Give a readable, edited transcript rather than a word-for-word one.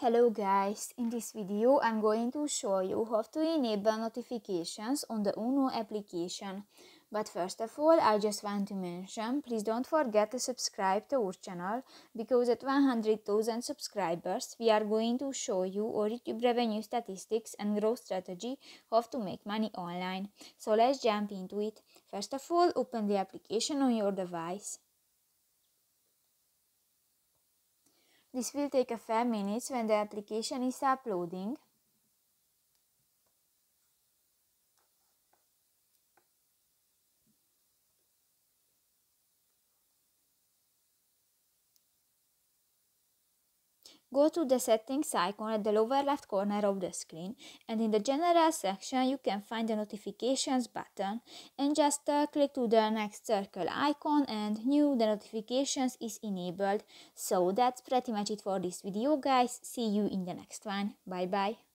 Hello guys, in this video I'm going to show you how to enable notifications on the UNO application. But first of all, I just want to mention, please don't forget to subscribe to our channel, because at 100,000 subscribers we are going to show you our YouTube revenue statistics and growth strategy, how to make money online. So let's jump into it. First of all, open the application on your device. This will take a few minutes when the application is uploading. Go to the settings icon at the lower left corner of the screen, and in the general section you can find the notifications button, and just click to the next circle icon and new the notifications is enabled. So that's pretty much it for this video guys. See you in the next one. Bye bye.